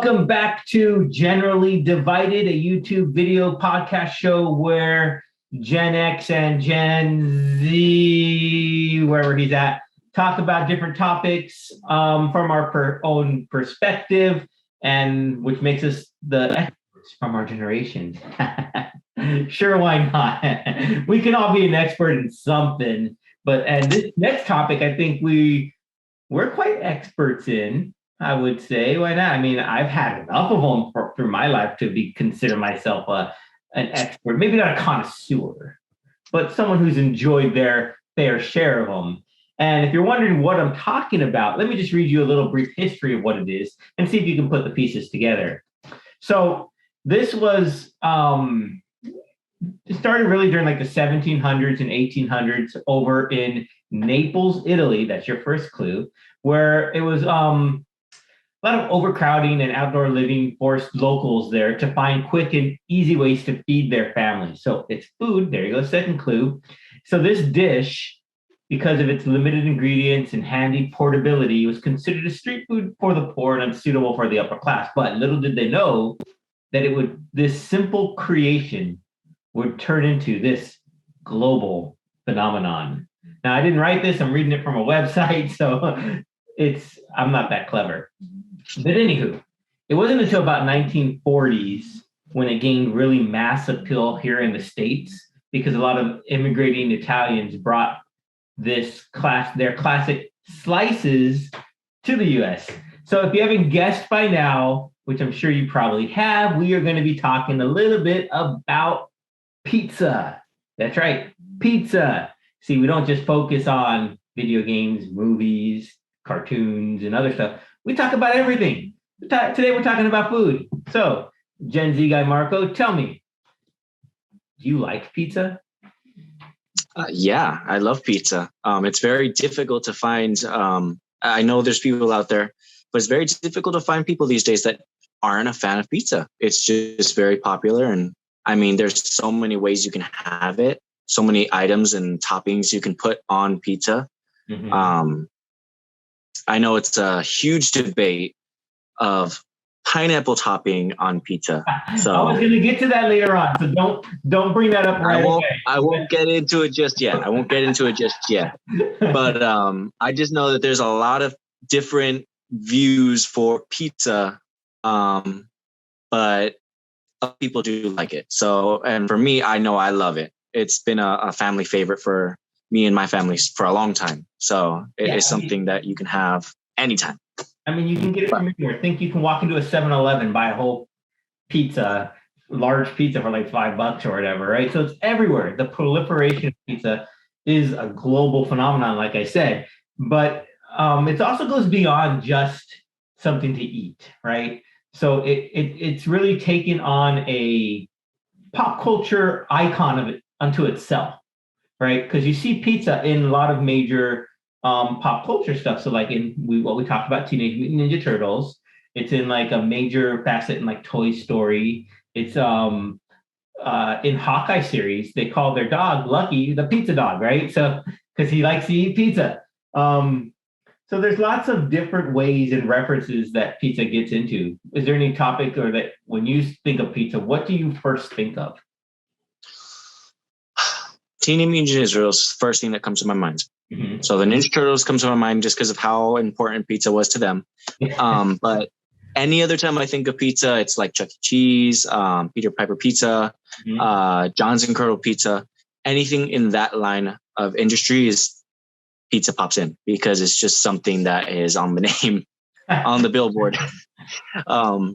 welcome back to Generally Divided, a YouTube video podcast show where Gen X and Gen Z, wherever he's at, talk about different topics from our own perspective, and which makes us the experts from our generations. Sure, why not? We can all be an expert in something, and this next topic, I think we're quite experts in. I would say, why not? I mean, I've had enough of them through my life to consider myself an expert, maybe not a connoisseur, but someone who's enjoyed their fair share of them. And if you're wondering what I'm talking about, let me just read you a little brief history of what it is and see if you can put the pieces together. So this was it started really during like the 1700s and 1800s over in Naples, Italy. That's your first clue, where it was a lot of overcrowding and outdoor living forced locals there to find quick and easy ways to feed their families. So it's food. There you go. Second clue. So this dish, because of its limited ingredients and handy portability, was considered a street food for the poor and unsuitable for the upper class. But little did they know that this simple creation would turn into this global phenomenon. Now, I didn't write this. I'm reading it from a website, so I'm not that clever. But anywho, it wasn't until about 1940s when it gained really mass appeal here in the States, because a lot of immigrating Italians brought their classic slices to the US. So if you haven't guessed by now, which I'm sure you probably have, we are going to be talking a little bit about pizza. That's right, pizza. See, we don't just focus on video games, movies, cartoons, and other stuff. We talk about everything. Today we're talking about food. So, Gen Z guy Marco, tell me, do you like pizza? Yeah, I love pizza. It's very difficult to find. I know there's people out there, but it's very difficult to find people these days that aren't a fan of pizza. It's just very popular. And I mean, there's so many ways you can have it, so many items and toppings you can put on pizza. Mm-hmm. I know it's a huge debate of pineapple topping on pizza. So I was going to get to that later on. So don't bring that up right away. I won't get into it just yet. But I just know that there's a lot of different views for pizza, but people do like it. So, and for me, I know I love it. It's been a family favorite for me and my family for a long time. So it is something that you can have anytime. I mean, you can get it from anywhere. Think you can walk into a 7-Eleven, buy a whole pizza, large pizza for like $5 or whatever, right? So it's everywhere. The proliferation of pizza is a global phenomenon, like I said, but it also goes beyond just something to eat, right? So it's really taken on a pop culture icon of it unto itself, right? Because you see pizza in a lot of major pop culture stuff. So like what we talked about, Teenage Mutant Ninja Turtles. It's in like a major facet in like Toy Story. It's in Hawkeye series, they call their dog Lucky the pizza dog, right? So because he likes to eat pizza. So there's lots of different ways and references that pizza gets into. Is there any topic or that when you think of pizza, what do you first think of? Teenage Mutant Ninja Turtles, first thing that comes to my mind. Mm-hmm. So the Ninja Turtles comes to my mind just because of how important pizza was to them. But any other time I think of pizza, it's like Chuck E. Cheese, Peter Piper Pizza, mm-hmm. Johnson Curdle Pizza. Anything in that line of industry is pizza pops in because it's just something that is on the name, on the billboard. But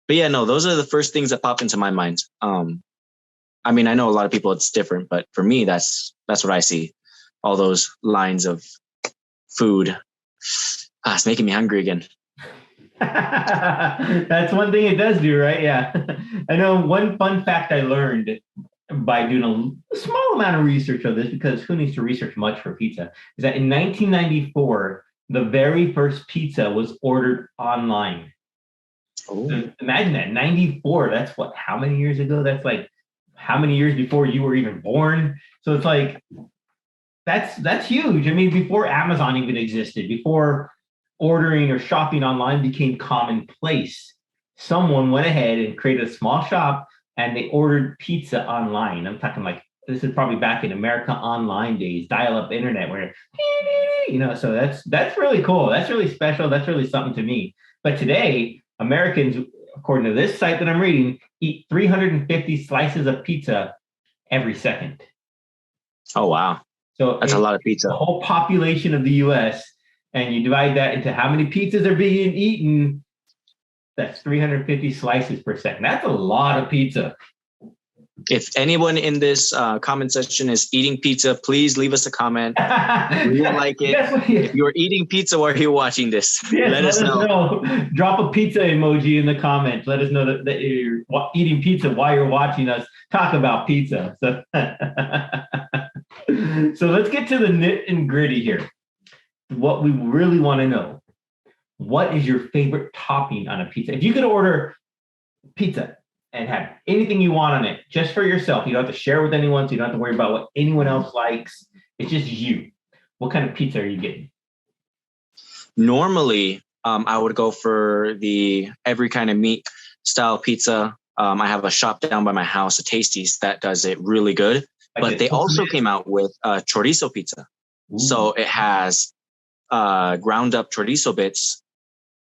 yeah, no, those are the first things that pop into my mind. I mean, I know a lot of people it's different, but for me, that's what I see. All those lines of food. It's making me hungry again. That's one thing it does do, right? Yeah. I know one fun fact I learned by doing a small amount of research of this, because who needs to research much for pizza, is that in 1994, the very first pizza was ordered online. Oh. So imagine that, 94, that's how many years ago? That's like how many years before you were even born? So it's like, that's huge. I mean, before Amazon even existed, before ordering or shopping online became commonplace, someone went ahead and created a small shop and they ordered pizza online. I'm talking like this is probably back in America Online days, dial-up internet, where so that's really cool. That's really special. That's really something to me. But today, Americans, according to this site that I'm reading, eat 350 slices of pizza every second. Oh wow! So that's a lot of pizza. The whole population of the U.S. and you divide that into how many pizzas are being eaten. That's 350 slices per second. That's a lot of pizza. If anyone in this comment section is eating pizza, please leave us a comment. We will like it. Yes, if you're eating pizza while you're watching this, let us know. Drop a pizza emoji in the comments. Let us know that you're eating pizza while you're watching us talk about pizza. So, so let's get to the nit and gritty here. What we really want to know. What is your favorite topping on a pizza? If you could order pizza and have anything you want on it just for yourself, you don't have to share with anyone, so you don't have to worry about what anyone else likes. It's just you. What kind of pizza are you getting? Normally, I would go for the every kind of meat style pizza. I have a shop down by my house, a Tasties, that does it really good. But they also came out with chorizo pizza. Ooh. So it has ground up chorizo bits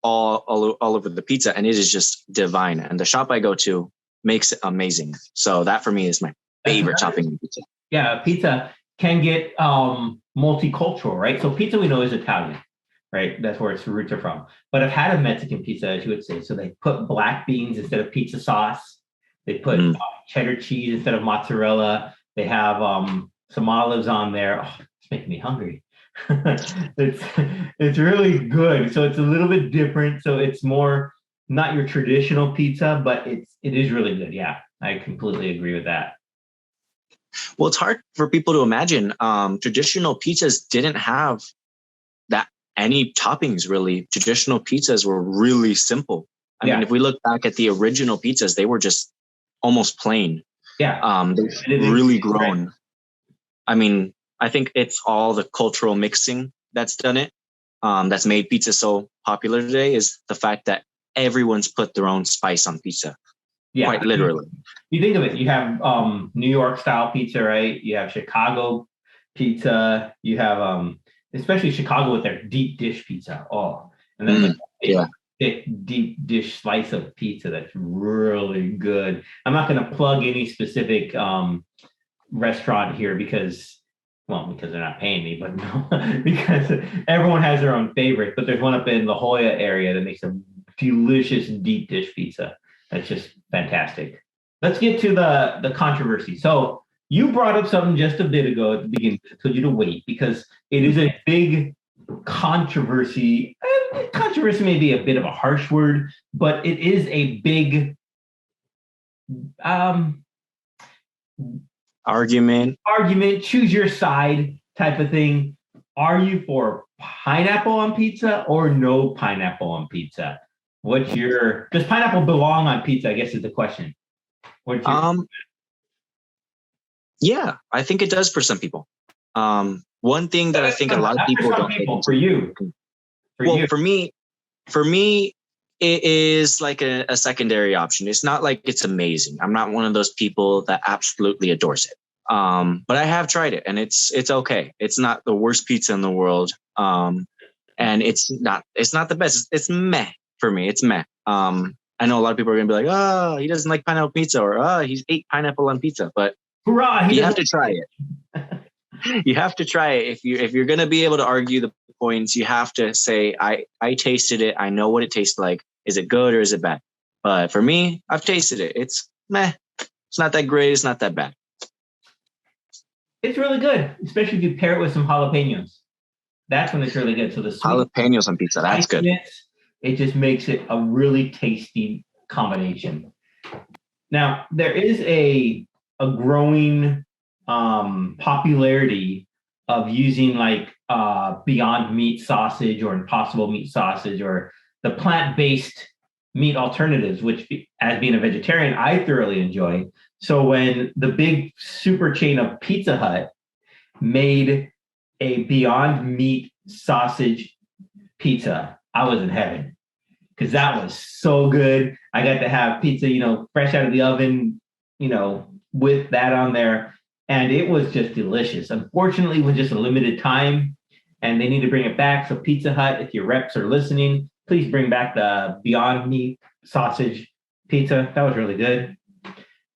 all over the pizza, and it is just divine. And the shop I go to makes it amazing. So that for me is my favorite topping in pizza. Yeah, pizza can get multicultural, right? So pizza we know is Italian, right? That's where its roots are from. But I've had a Mexican pizza, as you would say. So they put black beans instead of pizza sauce. They put cheddar cheese instead of mozzarella. They have some olives on there. Oh, it's making me hungry. it's really good. So it's a little bit different. So it's more not your traditional pizza, but it is really good. Yeah, I completely agree with that. Well, it's hard for people to imagine. Traditional pizzas didn't have that any toppings really. Traditional pizzas were really simple. I mean, if we look back at the original pizzas, they were just almost plain. Yeah. They've really grown. Right. I mean, I think it's all the cultural mixing that's done it. That's made pizza so popular today is the fact that everyone's put their own spice on pizza. Yeah. Quite literally. You think of it, you have New York style pizza, right? You have Chicago pizza. You have especially Chicago with their deep dish pizza. Oh, and then thick deep dish slice of pizza that's really good. I'm not going to plug any specific restaurant here because they're not paying me, but no, because everyone has their own favorite. But there's one up in La Jolla area that makes a delicious deep dish pizza. That's just fantastic. Let's get to the controversy. So you brought up something just a bit ago at the beginning. I told you to wait because it is a big controversy. Controversy may be a bit of a harsh word, but it is a big argument, choose your side type of thing. Are you for pineapple on pizza or no pineapple on pizza? Does pineapple belong on pizza, I guess is the question. Yeah, I think it does for some people. One thing that I think a lot of people don't take into. For me, it is like a secondary option. It's not like it's amazing. I'm not one of those people that absolutely adores it. But I have tried it and it's okay. It's not the worst pizza in the world. And it's not the best. It's meh for me. It's meh. I know a lot of people are gonna be like, oh, he doesn't like pineapple pizza, or oh, he's ate pineapple on pizza. But you have to try it. You have to try it. If you're gonna be able to argue the points, you have to say, I tasted it. I know what it tastes like. Is it good or is it bad? But for me, I've tasted it. It's meh. It's not that great. It's not that bad. It's really good, especially if you pair it with some jalapenos. That's when it's really good. So the jalapenos on pizza, that's good. It just makes it a really tasty combination. Now, there is a growing popularity of using like Beyond Meat sausage or Impossible Meat sausage or the plant-based meat alternatives, which as being a vegetarian, I thoroughly enjoy. So when the big super chain of Pizza Hut made a Beyond Meat sausage pizza, I was in heaven because that was so good. I got to have pizza, fresh out of the oven, with that on there. And it was just delicious. Unfortunately, it was just a limited time and they need to bring it back. So Pizza Hut, if your reps are listening, please bring back the Beyond Meat sausage pizza. That was really good.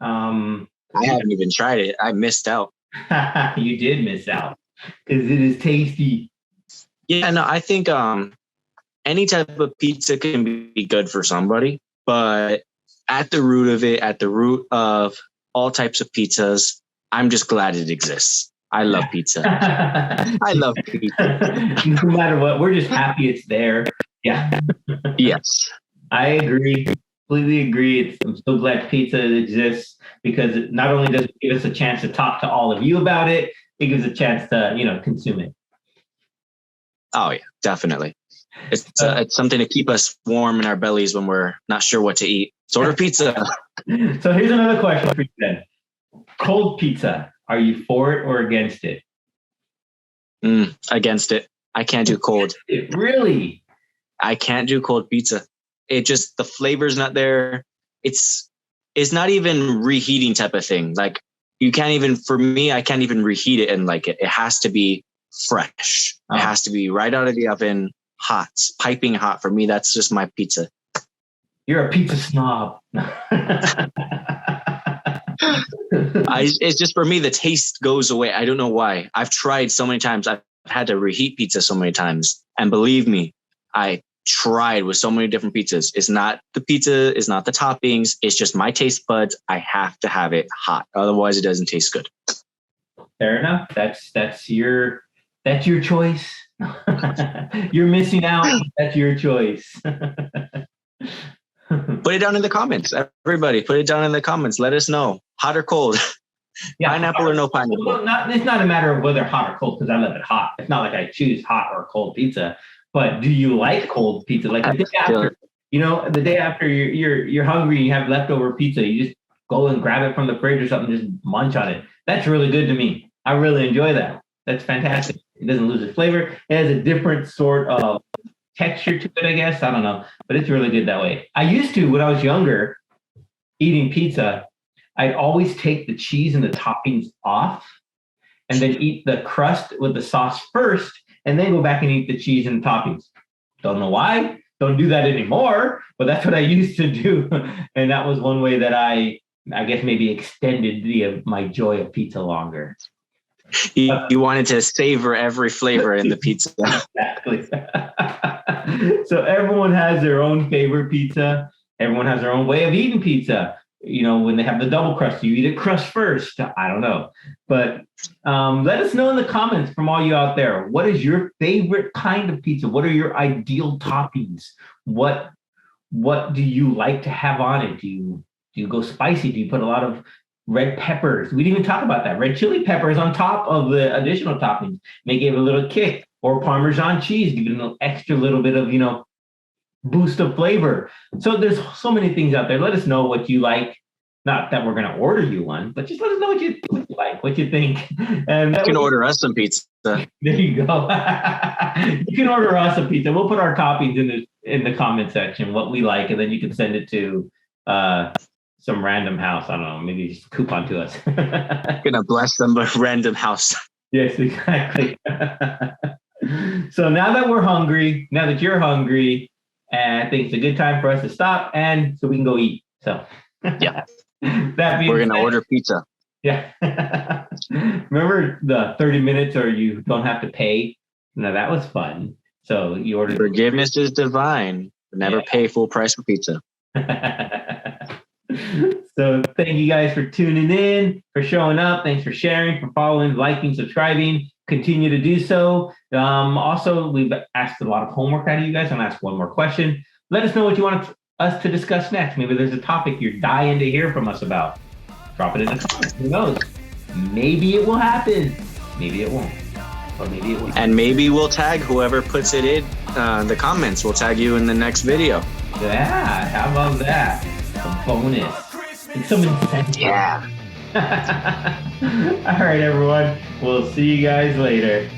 I haven't even tried it. I missed out. You did miss out because it is tasty. Yeah, no, I think any type of pizza can be good for somebody, but at the root of all types of pizzas, I'm just glad it exists. I love pizza. I love pizza. No matter what, we're just happy it's there. Yeah. Yes. I agree. Completely agree. I'm so glad pizza exists because it not only does it give us a chance to talk to all of you about it, it gives a chance to, consume it. Oh yeah, definitely. It's something to keep us warm in our bellies when we're not sure what to eat. So order pizza. So here's another question for you then. Cold pizza, are you for it or against it? Against it. I can't do cold. Really? I can't do cold pizza. It just, the flavor's not there. It's not even reheating type of thing. Like you can't even, for me, I can't even reheat it and like it. It has to be fresh. It has to be right out of the oven, hot, piping hot. For me, that's just my pizza. You're a pizza snob. It's just, for me, the taste goes away. I don't know why. I've tried so many times. I've had to reheat pizza so many times. And believe me, I tried with so many different pizzas. It's not the pizza, it's not the toppings. It's just my taste buds. I have to have it hot. Otherwise, it doesn't taste good. Fair enough. That's your choice. You're missing out. That's your choice. Put it down in the comments. Everybody, put it down in the comments. Let us know. Hot or cold? Yeah, pineapple or no pineapple? Well, it's not a matter of whether hot or cold because I love it hot. It's not like I choose hot or cold pizza. But do you like cold pizza? Like the day after, you're hungry and you have leftover pizza, you just go and grab it from the fridge or something, just munch on it. That's really good to me. I really enjoy that. That's fantastic. It doesn't lose its flavor. It has a different sort of texture to it, I guess. I don't know, but it's really good that way. I used to, when I was younger, eating pizza, I'd always take the cheese and the toppings off and then eat the crust with the sauce first and then go back and eat the cheese and the toppings. Don't know why. Don't do that anymore, but that's what I used to do. And that was one way that I guess maybe extended my joy of pizza longer. You wanted to savor every flavor in the pizza. Exactly. So everyone has their own favorite pizza. Everyone has their own way of eating pizza. When they have the double crust, you eat it crust first. I don't know. But let us know in the comments from all you out there. What is your favorite kind of pizza? What are your ideal toppings? What do you like to have on it? Do you go spicy? Do you put a lot of red peppers? We didn't even talk about that. Red chili peppers on top of the additional toppings. Make it a little kick. Or Parmesan cheese. Give it an extra little bit of, boost of flavor. So there's so many things out there. Let us know what you like. Not that we're going to order you one, but just let us know what you like, what you think. And you can order us some pizza. There you go. You can order us a pizza. We'll put our toppings in the comment section, what we like, and then you can send it to some random house. I don't know, maybe just coupon to us. Gonna bless them with random house. Yes, exactly. So now that we're hungry, now that you're hungry, I think it's a good time for us to stop and so we can go eat. So yeah, we're gonna order pizza. Yeah. Remember the 30 minutes or you don't have to pay? No, that was fun. So you ordered. Forgiveness is divine. Never pay full price for pizza. So thank you guys for tuning in, for showing up. Thanks for sharing, for following, liking, subscribing. Continue to do so. Also, we've asked a lot of homework out of you guys. I'm going to ask one more question. Let us know what you want us to discuss next. Maybe there's a topic you're dying to hear from us about. Drop it in the comments. Who knows? Maybe it will happen. Maybe it won't. Or maybe it will. And maybe we'll tag whoever puts it in the comments. We'll tag you in the next video. Yeah, how about that? A bonus. And some incentive. Yeah. All right, everyone. We'll see you guys later.